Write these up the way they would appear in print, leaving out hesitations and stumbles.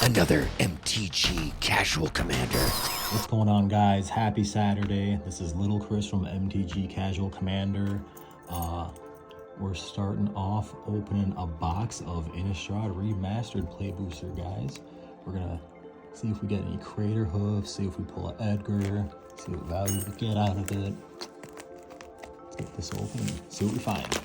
another MTG Casual Commander. What's going on, guys? Happy Saturday. This is Little Chris from MTG Casual Commander. We're starting off opening a box of Innistrad Remastered Play Booster, guys. We're gonna see if we get any Crater Hoof, see if we pull an Edgar, see what value we get out of it. Let's get this open and see what we find.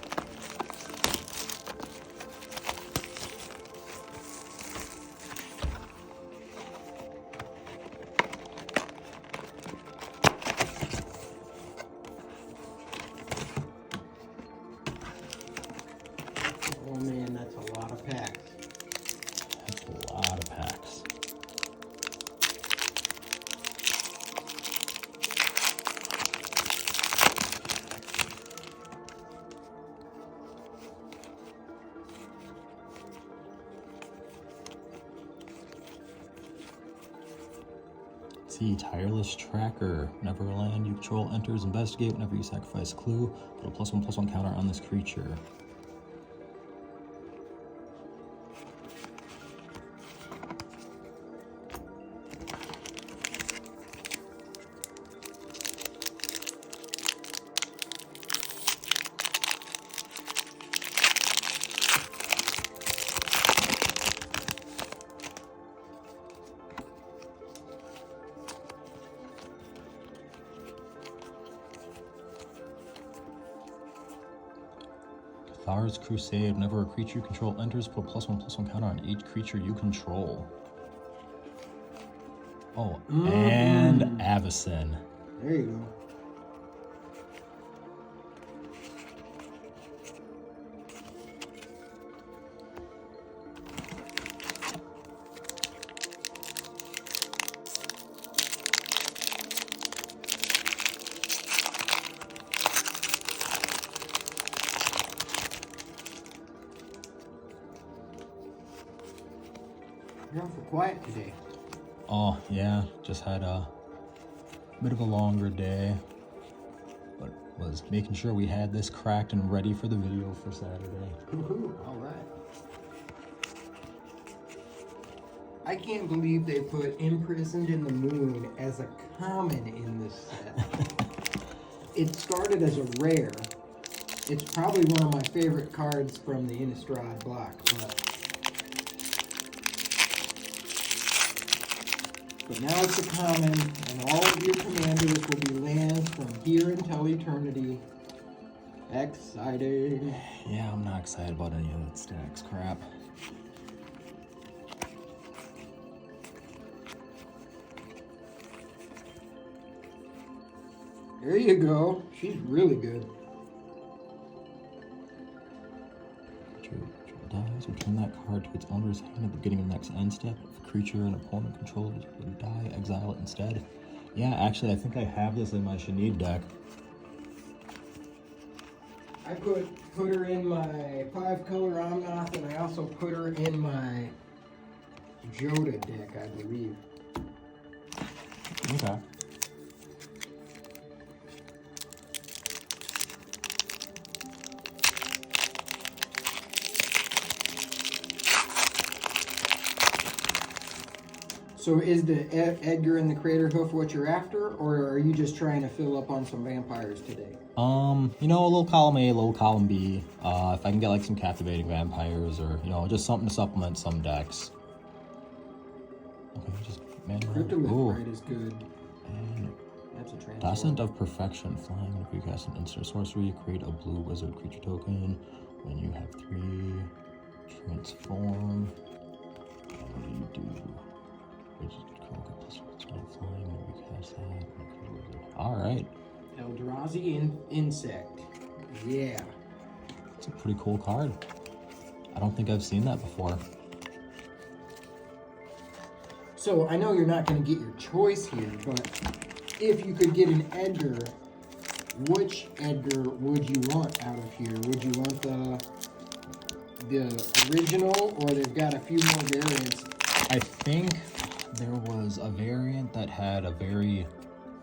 Oh man, that's a lot of packs. That's a lot of packs. See, Tireless Tracker. Whenever a land you control enters, investigate. Whenever you sacrifice a clue, put a +1/+1 counter on this creature. Thar's Crusade. Whenever a creature you control enters, put a +1/+1 counter on each creature you control. Oh, and Avacyn. There you go. You're awful quiet today. Oh, yeah, just had a bit of a longer day, but was making sure we had this cracked and ready for the video for Saturday. Woohoo, all right. I can't believe they put Imprisoned in the Moon as a common in this set. It started as a rare. It's probably one of my favorite cards from the Innistrad block, but now it's a common, and all of your commanders will be lands from here until eternity. Exciting. Yeah, I'm not excited about any of that stacks crap. There you go. She's really good. Dies, return that card to its owner's hand at the beginning of the next end step. If a creature an opponent controls would die, exile it instead. Yeah, actually, I think I have this in my Shanid deck. I put her in my 5-color Omnath, and I also put her in my Joda deck, I believe. Okay. So is the Edgar and the Crater Hoof what you're after, or are you just trying to fill up on some vampires today? You know, a little column A, a little column B. If I can get like some captivating vampires, or just something to supplement some decks. Okay, just Cryptolith is good. And that's a transform. Descent of Perfection. Flying. If you cast an instant sorcery, create a blue wizard creature token. When you have 3, transform. What do you do? Alright. Eldrazi Insect. Yeah. It's a pretty cool card. I don't think I've seen that before. So I know you're not going to get your choice here, but if you could get an Edgar, which Edgar would you want out of here? Would you want the original, or they've got a few more variants? I think there was a variant that had a very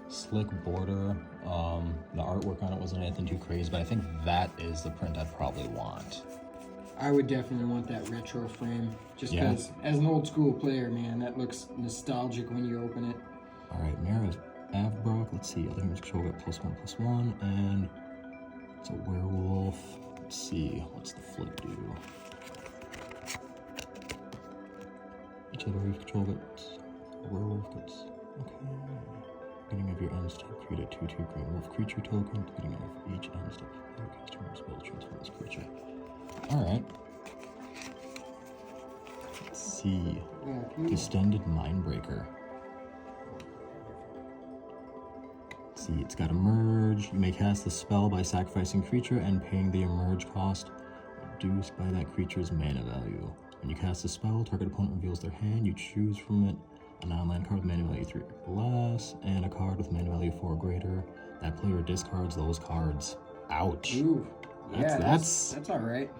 slick border. The artwork on it wasn't anything too crazy, but I think that is the print I'd probably want. I would definitely want that retro frame. Just Yeah. because, as an old school player, man, that looks nostalgic when you open it. Alright, Mara's Avbrock. Let's see. Other humans control got +1/+1. And it's a werewolf. Let's see. What's the flip do? Each other we control gets a werewolf gets. Okay. Beginning of your end step, create a 2/2 green wolf creature token. Beginning of each end step, player casts a spell to transform this creature. Alright. Let's see. Yeah, Distended Mindbreaker. Let's see, it's got Emerge. You may cast the spell by sacrificing creature and paying the Emerge cost reduced by that creature's mana value. When you cast a spell, target opponent reveals their hand. You choose from it a non-land card with mana value 3 or less, and a card with mana value 4 or greater. That player discards those cards. Ouch. Ooh. Yeah, That's that's all right.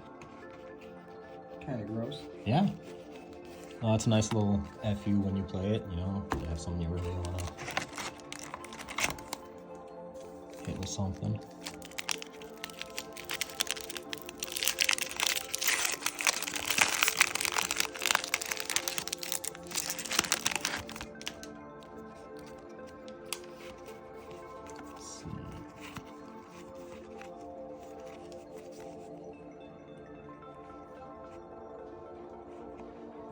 Kind of gross. yeah. Well, that's a nice little FU when you play it, you know, you have someone you really want to hit with something.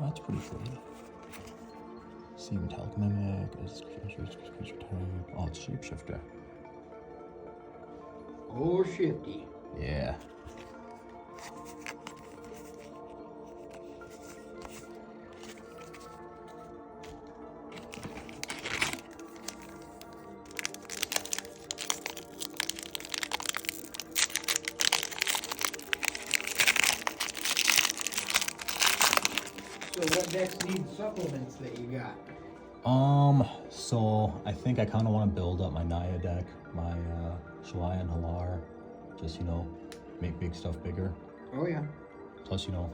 That's pretty good. See metallic mimic is creature type. Oh, it's shapeshifter. Oh, shifty. Yeah. So what decks need supplements that you got? So I think I kind of want to build up my Naya deck, my Shalaya and Halar, just, you know, make big stuff bigger. Oh yeah. Plus, you know,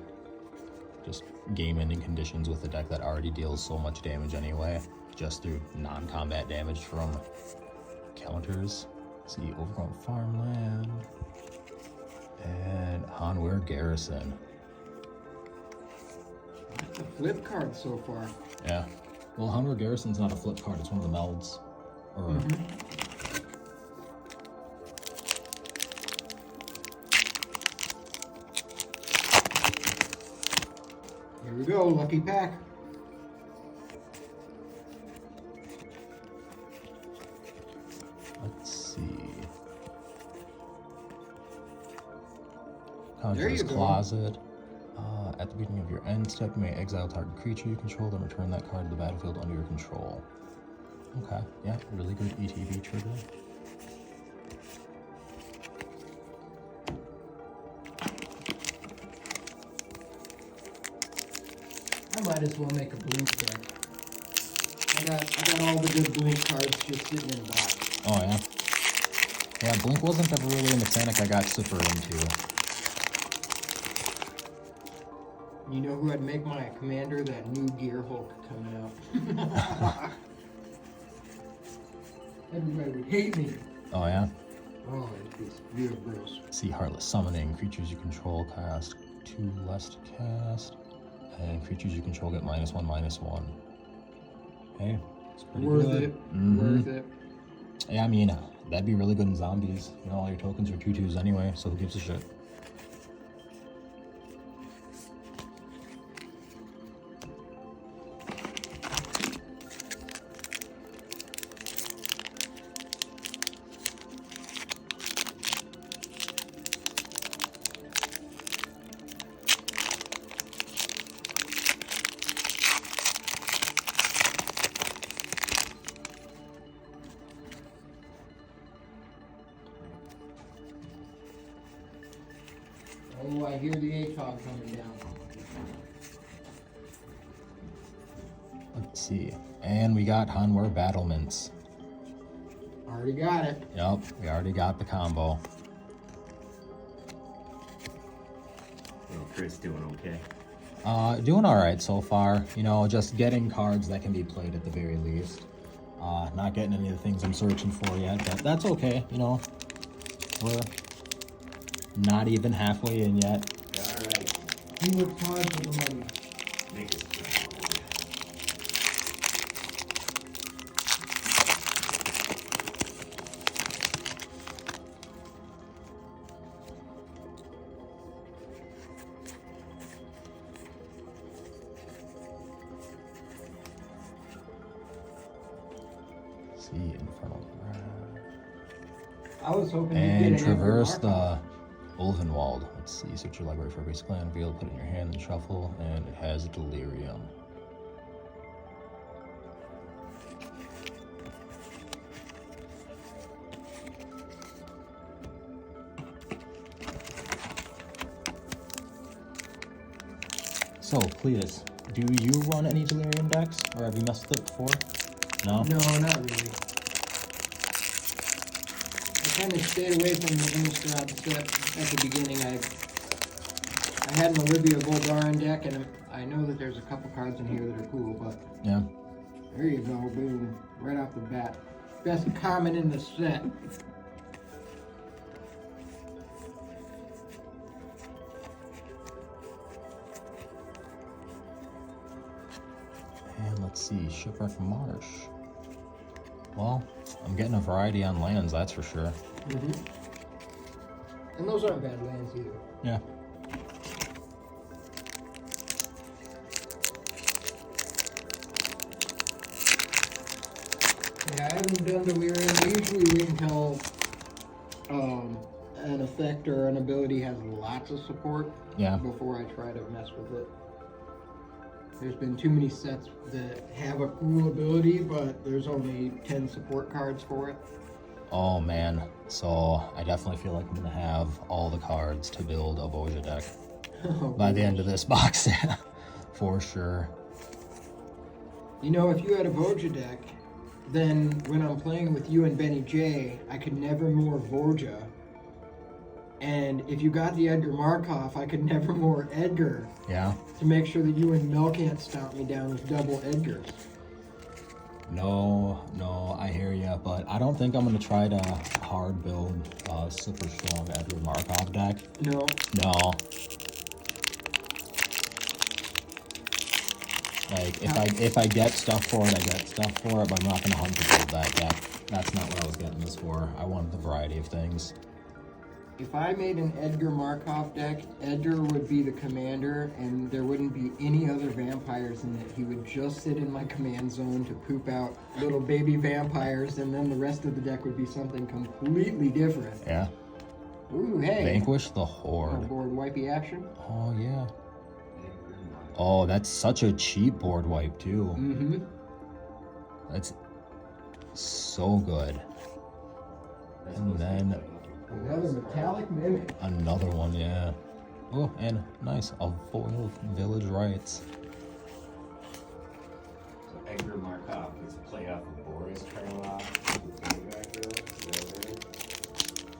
just game-ending conditions with a deck that already deals so much damage anyway, just through non-combat damage from counters. Let's see, Overgrown Farmland, and Hanware Garrison. That's a flip card so far. Yeah. Well, Hanware Garrison's not a flip card, it's one of the melds. Or Here we go, lucky pack. let's see. There you Conjurer's go. Closet. At the beginning of your end step, you may exile target creature you control, then return that card to the battlefield under your control. Okay, yeah, really good ETB trigger. I might as well make a blink deck. I got all the good blink cards just sitting in a box. Oh yeah. Yeah, Blink wasn't ever really a mechanic I got super into. You know who I'd make my commander? That new Gear Hulk coming out. Everybody would hate me. Oh yeah. Oh, it's real gross. See, Heartless Summoning. Creatures you control cast 2 less to cast. And creatures you control get -1/-1. Hey, it's pretty Worth good. it. Mhm. Worth it. Yeah, I mean, that'd be really good in zombies. You know, all your tokens are 2/2s anyway, so who gives a shit? Oh, I hear the ACOG coming down. Let's see. And we got Hanware Battlements. Already got it. Yep, we already got the combo. Little Chris doing okay. Doing alright so far. You know, just getting cards that can be played at the very least. Not getting any of the things I'm searching for yet, but that's okay, you know. We're not even halfway in yet. Alright. See what cards for the money. Make it proud. See, Infernal Grab. I was hoping And you'd get an traverse Edgar Markov. the Ulvenwald. Let's see, search your library for a basic land, reveal, put it in your hand, and shuffle, and it has Delirium. So, Cletus, do you run any Delirium decks, or have you messed with it before? No? No, not really. I kind of stayed away from the Innistrad set at the beginning. I had an Olivia Voldaren deck, and I know that there's a couple cards in here that are cool, but Yeah. there you go, boom, right off the bat. Best common in the set. And let's see, Shipwreck Marsh. Well, I'm getting a variety on lands, that's for sure. And those aren't bad lands either. Yeah. Yeah, I haven't done Delirium. I usually wait until an effect or an ability has lots of support Yeah. before I try to mess with it. There's been too many sets that have a cool ability, but there's only 10 support cards for it. Oh man, so I definitely feel like I'm gonna have all the cards to build a Voja deck by the end of this box, for sure. You know, if you had a Voja deck, then when I'm playing with you and Benny J, I could never more Voja. And if you got the Edgar Markov, I could never more Edgar Yeah. to make sure that you and Mel can't stomp me down with double Edgars. No, I hear ya, but I don't think I'm gonna try to hard build a super strong Edgar Markov deck. No. No. Like if I get stuff for it, I get stuff for it, but I'm not gonna hunt to build that deck. That's not what I was getting this for. I wanted the variety of things. If I made an Edgar Markov deck, Edgar would be the commander, and there wouldn't be any other vampires in it. He would just sit in my command zone to poop out little baby vampires, and then the rest of the deck would be something completely different. Yeah. Ooh, hey. Vanquish the Oh, Horde. board wipey action. Oh yeah. Oh, that's such a cheap board wipe too. Mm-hmm. That's so good. And then Another metallic mimic. another one, yeah. Oh, and nice, a foil village rights. So Edgar Markov is a play off of Boris Karloff.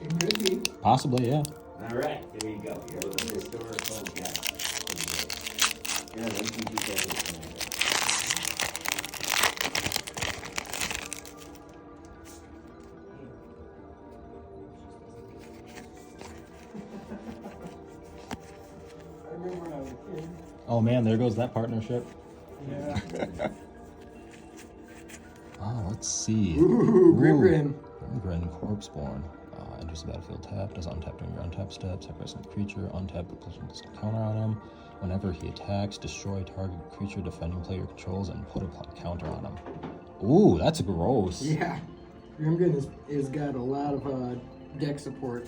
It could be. Possibly, yeah. Alright, there you go. You're a little historical guy. Yeah, MTG I remember when I was a kid. Oh man, there goes that partnership. Yeah. Let's see. Ooh, Grimgrin. Grimgrin, Corpseborn. Enters the battlefield tapped, does untap during your untap step, sacrifice a creature, untap, put a counter on him. Whenever he attacks, destroy target creature defending player controls and put a counter on him. Ooh, that's gross. Yeah. Grimgrin is got a lot of deck support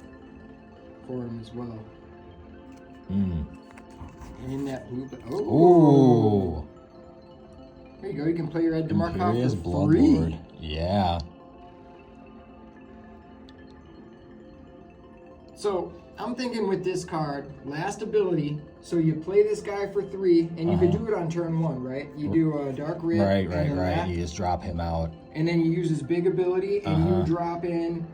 for him as well. Mm. And in that blue. Ooh. There you go. You can play your Edgar Markov Imperious for free. Bloodlord. Yeah. So I'm thinking with this card, last ability. So you play this guy for 3, and you could do it on turn 1, right? You do a Dark Rip. Right. that, You just drop him out. And then you use his big ability, and you drop in.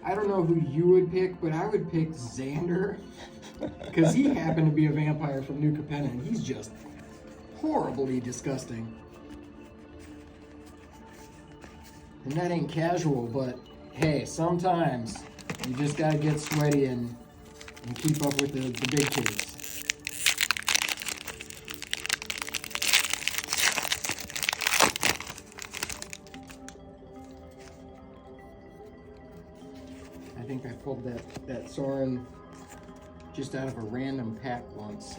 I don't know who you would pick, but I would pick Xander. Because he happened to be a vampire from New Capenna, and he's just horribly disgusting. And that ain't casual, but hey, sometimes you just gotta get sweaty and keep up with the big kids. think I pulled that Soren just out of a random pack once.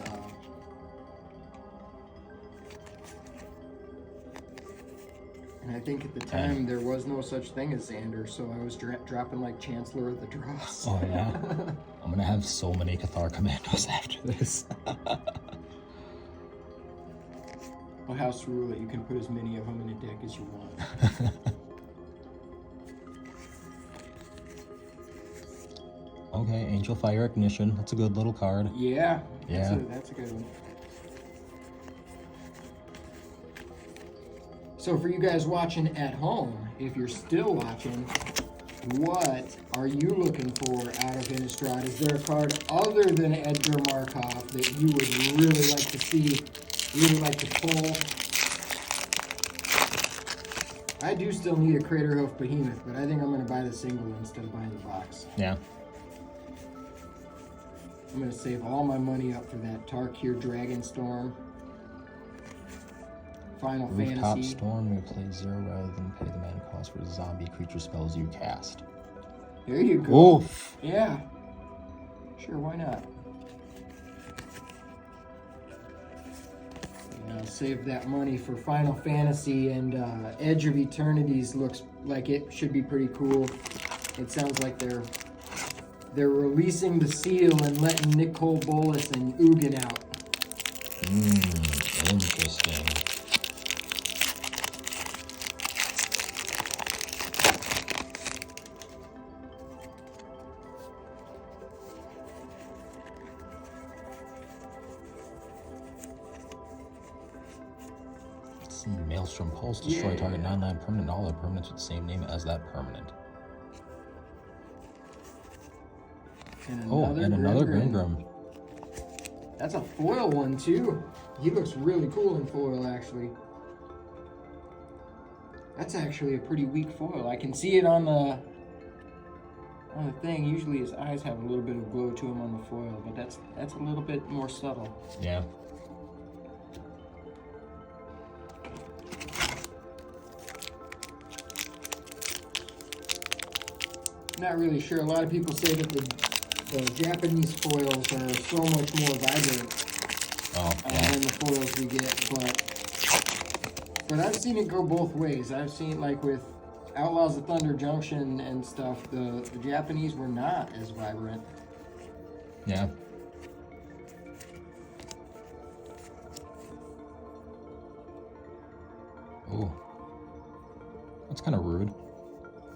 And I think at the time there was no such thing as Xander, so I was dropping like Chancellor of the Dross. Oh yeah. I'm gonna have so many Cathar Commandos after this. Well, House Rule it, you can put as many of them in a deck as you want. Okay, Angel Fire Ignition. That's a good little card. Yeah. Yeah. That's a good one. So for you guys watching at home, if you're still watching, what are you looking for out of Innistrad? Is there a card other than Edgar Markov that you would really like to see, really like to pull? I do still need a Craterhoof Behemoth, but I think I'm going to buy the single instead of buying the box. Yeah. I'm going to save all my money up for that Tarkir Dragonstorm. Final Rooftop Fantasy. Storm, you play 0 rather than pay the mana cost for zombie creature spells you cast. There you go. Oof. Yeah. Sure, why not? Yeah, I'll save that money for Final Fantasy, and Edge of Eternities looks like it should be pretty cool. It sounds like they're releasing the seal and letting Nicole Bolas and Ugin out. Interesting. Maelstrom Pulse, destroy target 9/9 permanent, all other permanents with the same name as that permanent. And another Grimgrim. That's a foil one too. He looks really cool in foil, actually. That's actually a pretty weak foil. I can see it on the thing. Usually his eyes have a little bit of glow to him on the foil, but that's a little bit more subtle. Yeah. Not really sure. A lot of people say that the Japanese foils are so much more vibrant than the foils we get, but I've seen it go both ways. I've seen, like with Outlaws of Thunder Junction and stuff, the Japanese were not as vibrant. Yeah. Oh, that's kind of rude.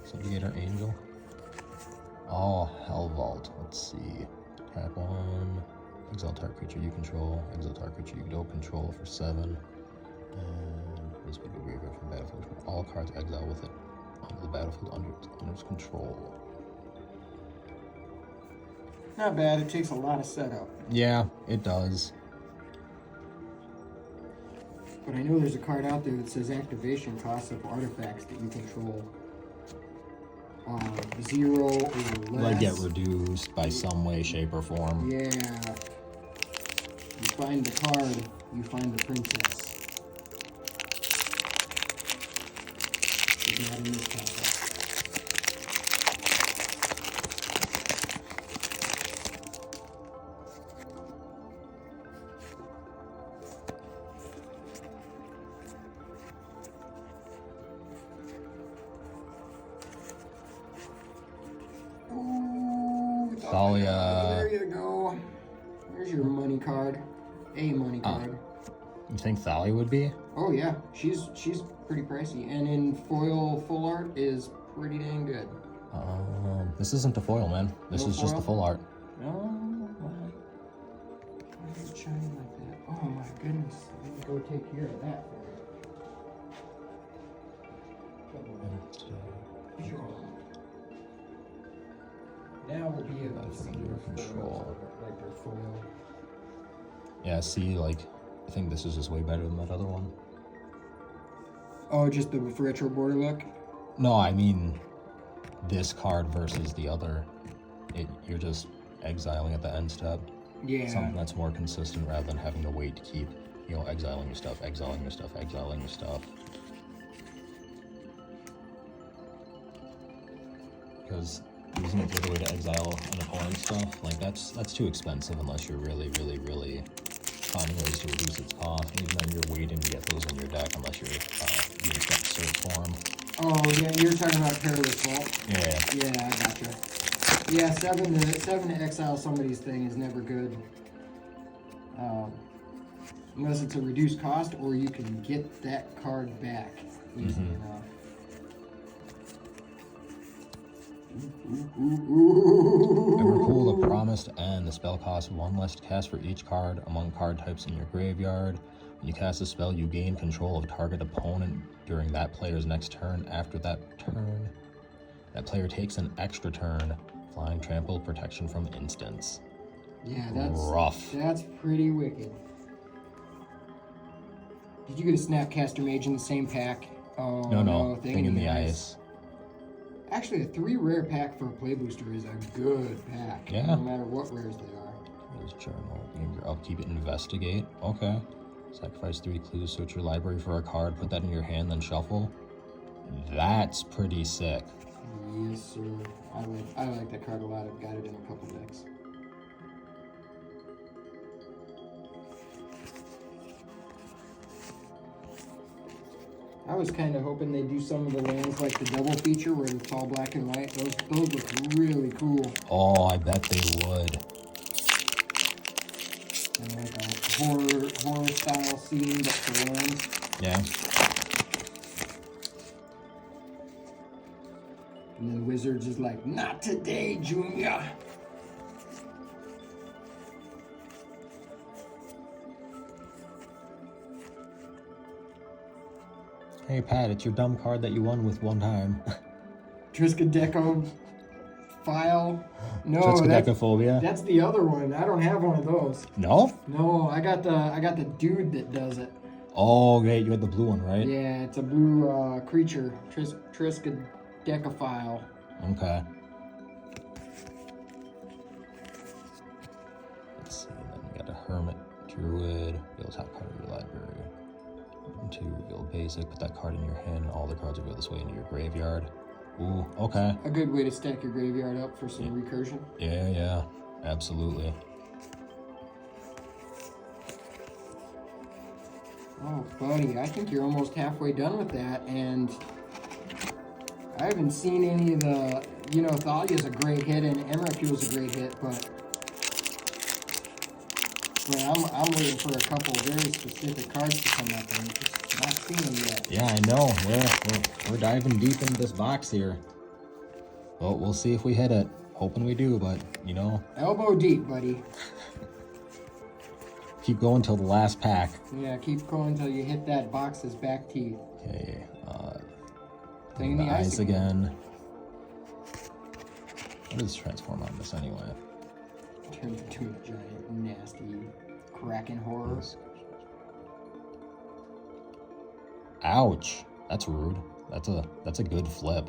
Subjugator Angel. Oh, Hell Vault. Let's see. Tap 1. Exile target creature you control. Exile target creature you don't control for 7. And this would be graveyard from battlefield. All cards exile with it onto the battlefield under its control. Not bad. It takes a lot of setup. Yeah, it does. But I know there's a card out there that says activation costs of artifacts that you control 0 or less. Like get reduced by some way, shape, or form. Yeah. You find the card, you find the princess. It's not in this concept. Thalia. There you go. There's your money card. A money card. You think Thalia would be? Oh yeah, she's pretty pricey, and in foil full art is pretty dang good. This isn't the foil, man. This is just the full art. No, why is it shining like that? Oh my goodness, let me go take care of that for you. Now we'll be able to see your control. Like your foil. Yeah, see, like, I think this is just way better than that other one. Oh, just the retro border look? No, I mean this card versus the other. You're just exiling at the end step. Yeah. Something that's more consistent rather than having to wait to keep, exiling your stuff, exiling your stuff, exiling your stuff. Because using it literally to exile an opponent's stuff, like that's too expensive unless you're really finding ways to reduce its cost. And even then you're waiting to get those in your deck unless you're using that cert form. Oh yeah, you're talking about Perilous Vault. Yeah. Yeah, I gotcha. Yeah, seven to exile somebody's thing is never good. Unless it's a reduced cost or you can get that card back easily enough. Ever pull the promised end. The spell costs 1 less to cast for each card among card types in your graveyard. When you cast a spell, you gain control of target opponent during that player's next turn. After that turn, that player takes an extra turn. Flying, trample, protection from instants. Yeah, that's rough. That's pretty wicked. Did you get a Snapcaster Mage in the same pack? Oh No. Thing in the ice. Actually, a 3 rare pack for a play booster is a good pack. Yeah. No matter what rares they are. Here's journal. Your upkeep, investigate. Okay. Sacrifice 3 clues, search your library for a card, put that in your hand, then shuffle. That's pretty sick. Yes, sir. I like that card a lot. I've got it in a couple decks. I was kind of hoping they'd do some of the lands like the double feature where it's all black and white. Those look really cool. Oh, I bet they would. And like a horror style scene, but for lands. Yeah. And then Wizards is like, not today, Junior. Hey Pat, it's your dumb card that you won with one time. Triskaideka file. No, Triskaidekaphobia. that's the other one. I don't have one of those. No? No, I got the dude that does it. Oh, great. You had the blue one, right? Yeah, it's a blue creature. Triskaideka file. Okay. Let's see. Then we got a Hermit, Druid. Reveal top card of your library. 2, reveal basic. Put that card in your hand. All the cards reveal this way into your graveyard. Ooh, okay. A good way to stack your graveyard up for some recursion. Yeah. Absolutely. Oh, buddy, I think you're almost halfway done with that, and I haven't seen any of the, Thalia's a great hit and Emrakul's a great hit, but I'm waiting for a couple very specific cards to come up and just not seeing them yet. Yeah, I know. We're diving deep into this box here. Well, we'll see if we hit it. Hoping we do, but, Elbow deep, buddy. keep going till the last pack. Yeah, keep going until you hit that box's back teeth. Okay, Thing in the ice again. What does transform on this anyway? Turns into a giant, nasty kraken horror. Ouch! That's rude. That's a good flip.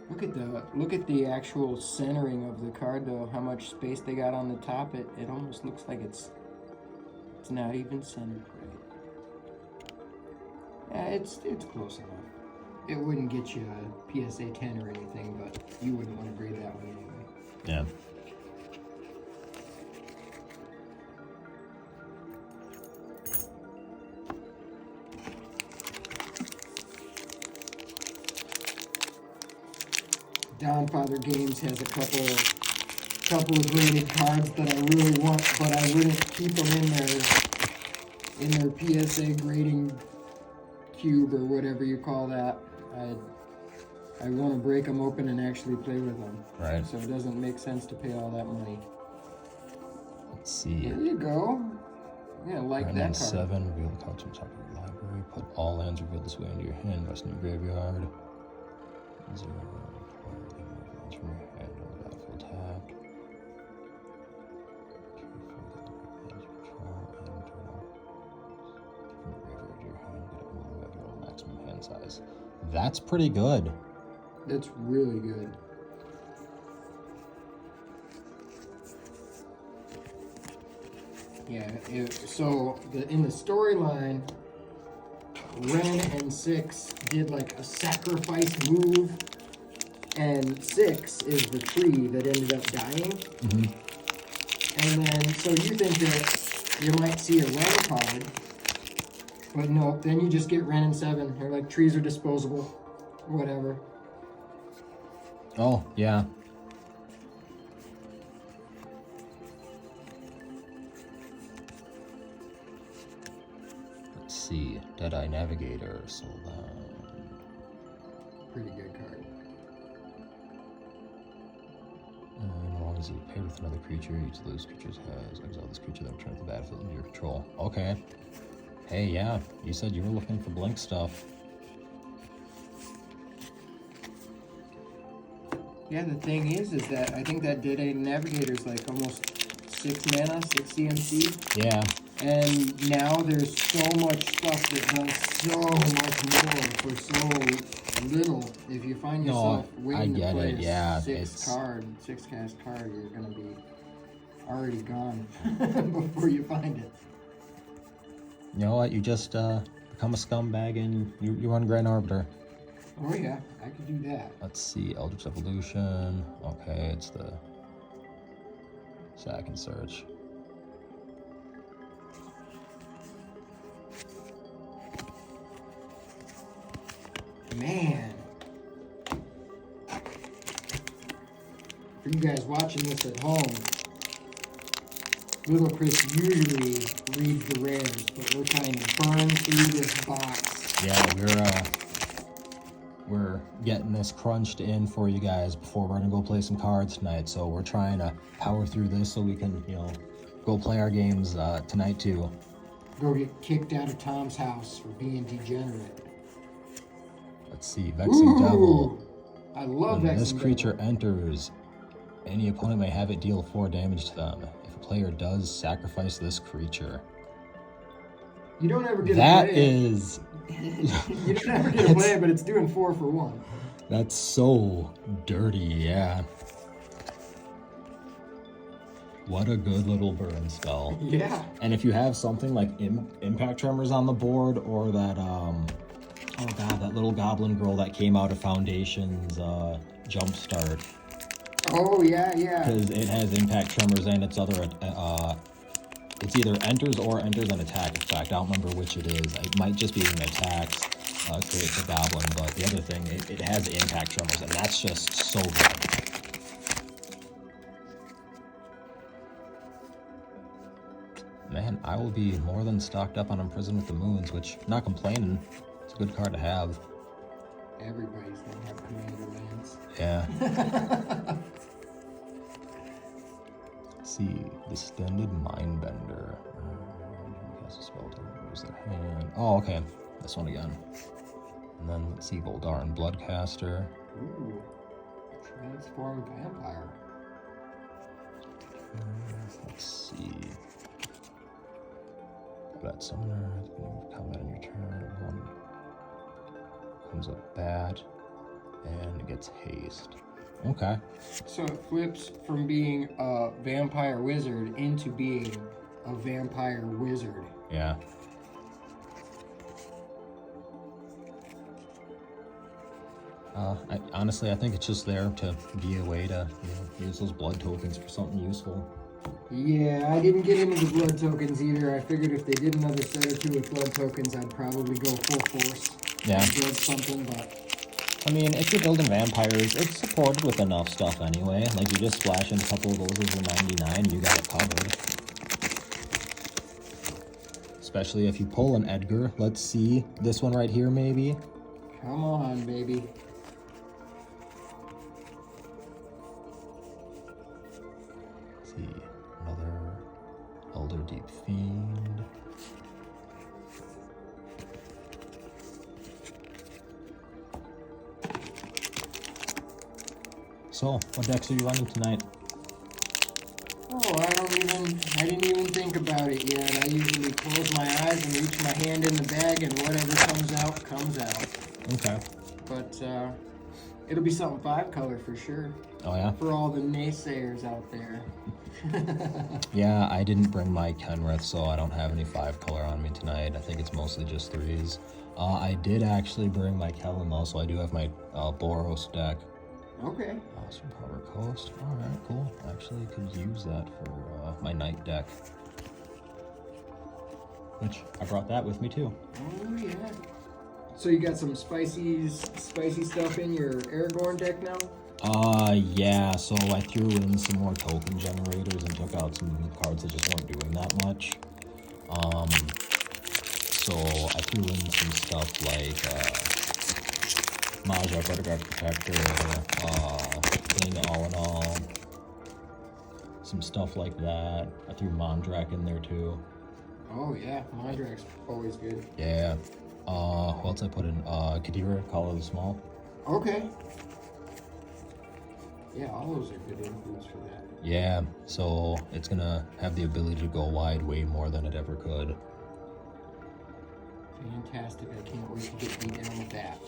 Look at the actual centering of the card though. How much space they got on the top. It almost looks like it's not even centered right. Yeah, it's close enough. It wouldn't get you a PSA 10 or anything, but you wouldn't want to grade that one anyway. Yeah. Downfather Games has a couple of graded cards that I really want, but I wouldn't keep them in their PSA grading cube or whatever you call that. I want to break them open and actually play with them. Right. So it doesn't make sense to pay all that money. Let's see. There you go. Yeah, like Right, that card. 7, reveal the cards from top of your library. Put all lands revealed this way into your hand, rest in your graveyard. 0, lands from your hand or battlefield tapped. 2, 4, get the control and turn off. From your graveyard to your hand, get it in your graveyard maximum hand size. That's pretty good. That's really good. Yeah, so in the storyline, Ren and Six did like a sacrifice move and 6 is the tree that ended up dying. And then, so you think that you might see a run card, but no, then you just get Ren and 7. They're like, trees are disposable, whatever. Oh, yeah. Let's see. Deadeye Navigator, so Pretty good card. as long as you paired with another creature, each of those creatures has exile this creature, then return to the battlefield under your control. Okay. Hey, yeah, you said you were looking for blink stuff. Yeah, the thing is that I think that Deadeye Navigator's like almost 6 mana, 6 CMC. Yeah. And now there's so much stuff that does so much more for so little. If you find yourself waiting to play a 6 cast card, you're gonna be already gone before you find it. You know what? You just become a scumbag and you run Grand Arbiter. Oh yeah, I could do that. Let's see, Eldritch Evolution. Okay, it's the sack and search. Man. For you guys watching this at home, Little Chris usually reads the rares, but we're trying to burn through this box. Yeah, we're getting this crunched in for you guys before we're gonna go play some cards tonight. So we're trying to power through this so we can, you know, go play our games tonight too. Go get kicked out of Tom's house for being degenerate. Let's see, Vexing Devil. I love When Vexing this creature Devil. enters, any opponent may have it deal 4 damage to them. If a player does, sacrifice this creature. You don't ever get That to play is... you don't ever get to play it, but it's doing 4 for 1. That's so dirty, yeah. What a good little burn spell. Yeah. And if you have something like Impact Tremors on the board, or that, oh god, that little goblin girl that came out of Foundation's Jumpstart. Oh, yeah, yeah. Because it has Impact Tremors and its other, it's either enters or enters an attack effect. I don't remember which it is. It might just be an attack, creates a goblin, but the other thing, it has Impact Tremors, and that's just so good. Man, I will be more than stocked up on Imprison with the Moons, which, not complaining, it's a good card to have. Everybody's gonna have commander lands. Yeah. Let's see, Distended Mindbender. Cast a spell to lose their hand. Oh, okay. This one again. And then let's see, Voldaren Bloodcaster. Ooh. Transform Vampire. Let's see. That summoner, combat on your turn. One comes a bat, and it gets haste. Okay. So it flips from being a vampire wizard into being a vampire wizard. Yeah. Honestly, I think it's just there to be a way to, you know, use those blood tokens for something useful. Yeah, I didn't get into the blood tokens either. I figured if they did another set or 2 with blood tokens, I'd probably go full force. Yeah. And build something, but I mean, if you're building vampires, it's supported with enough stuff anyway. Like, you just splash in a couple of those as your 99, you got it covered. Especially if you pull an Edgar. Let's see, this one right here, maybe? come on, baby. Let's see, another Elder Deep Fiend. So, what decks are you running tonight? Oh, I didn't even think about it yet. I usually close my eyes and reach my hand in the bag and whatever comes out, comes out. Okay. But, it'll be something 5 color for sure. Oh yeah? For all the naysayers out there. Yeah, I didn't bring my Kenrith, so I don't have any 5 color on me tonight. I think it's mostly just 3s. I did actually bring my Kellen though, so I do have my Boros deck. Okay. Awesome Power Coast. Alright, cool. Actually could use that for my night deck. Which, I brought that with me too. Oh yeah. So you got some spicy stuff in your Aragorn deck now? Yeah, so I threw in some more token generators and took out some cards that just weren't doing that much. So I threw in some stuff like, Maja, Butterguard Protector, Bling All in All, some stuff like that. I threw Mondrak in there too. Oh yeah, Mondrak's always good. Yeah. What else I put in? Kadira, Call of the Small. Okay. Yeah, all those are good includes for that. Yeah, so it's gonna have the ability to go wide way more than it ever could. Fantastic, I can't wait to get beat down with that.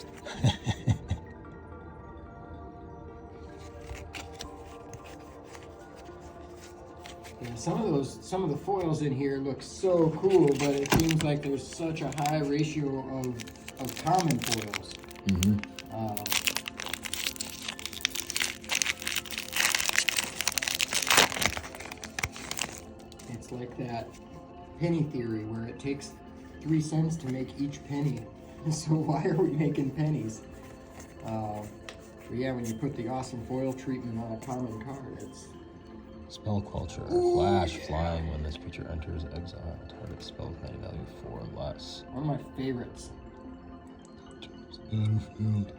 Yeah, some of the foils in here look so cool, but it seems like there's such a high ratio of common foils. Mm-hmm. It's like that penny theory where it takes 3 cents to make each penny. So why are we making pennies? But yeah, when you put the awesome foil treatment on a common card, it's... Spell Culture. Flash flying when this creature enters exile. Target spell with mana value 4 or less. one of my favorites. Battlefield.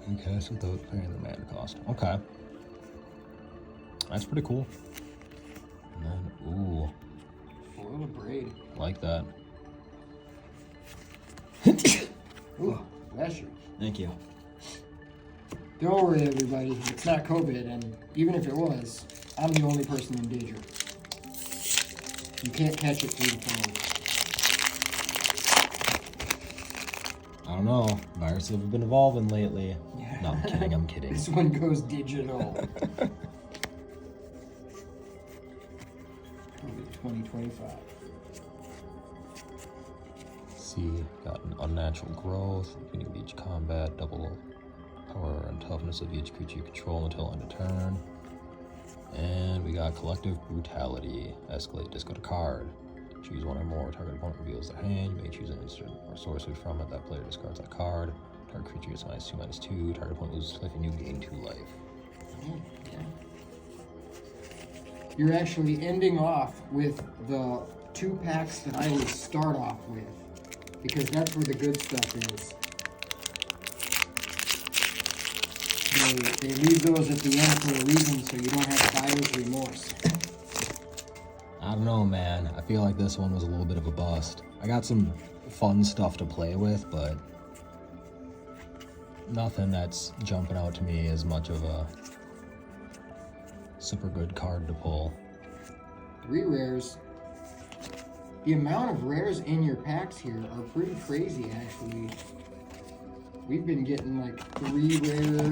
You cast without paying the mana cost. Okay. That's pretty cool. And then, ooh, Foil a braid. like that. Ooh, bless you. Thank you. Don't worry, everybody. It's not COVID, and even if it was, I'm the only person in danger. You can't catch it through the phone. I don't know. Viruses have been evolving lately. Yeah. No, I'm kidding. I'm kidding. This one goes digital. COVID 2025. See, got an unnatural growth, beginning of each combat, double power and toughness of each creature you control until end of turn. And we got Collective Brutality. Escalate, discard a card. Choose one or more. Target opponent reveals their hand. You may choose an instant or sorcery from it. That player discards that card. Target creature gets -2/-2. Target opponent loses life and you gain 2 life. Yeah. You're actually ending off with the 2 packs that I always start off with, because that's where the good stuff is. They leave those at the end for a reason, so you don't have buyer's remorse. I don't know, man. I feel like this one was a little bit of a bust. I got some fun stuff to play with, but nothing that's jumping out to me as much of a super good card to pull. 3 rares. The amount of rares in your packs here are pretty crazy, actually. We've been getting like 3 rare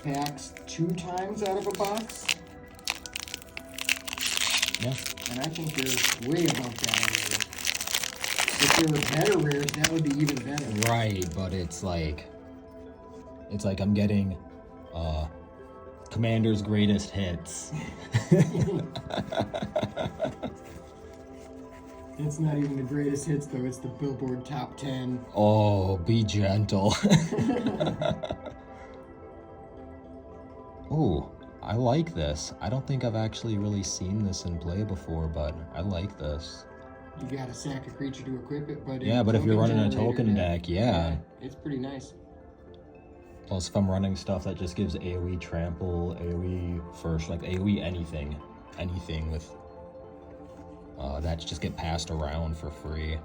packs 2 times out of a box. Yeah. And I think they're way above that already. If there were better rares, that would be even better. Right, but it's like I'm getting Commander's greatest hits. It's not even the greatest hits though, it's the Billboard Top 10. Oh, be gentle. Ooh, I like this. I don't think I've actually really seen this in play before, but I like this. You gotta sack a creature to equip it, but Yeah, but if you're running a token deck, yeah. It's pretty nice. Plus, if I'm running stuff that just gives AoE trample, AoE first, like AoE anything with that just get passed around for free.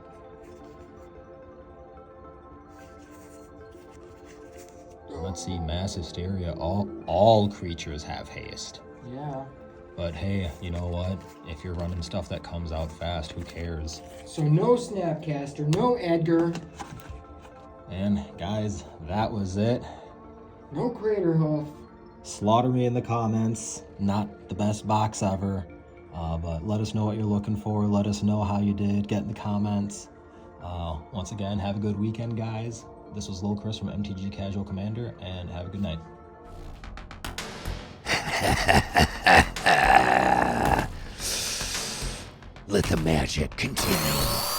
Let's see, Mass Hysteria. All creatures have haste. Yeah. But hey, you know what? If you're running stuff that comes out fast, who cares? So no Snapcaster, no Edgar. And guys, that was it. No Craterhoof. Slaughter me in the comments. Not the best box ever. But let us know what you're looking for. Let us know how you did. Get in the comments. Once again, have a good weekend, guys. This was Lil Chris from MTG Casual Commander, and have a good night. Let the magic continue.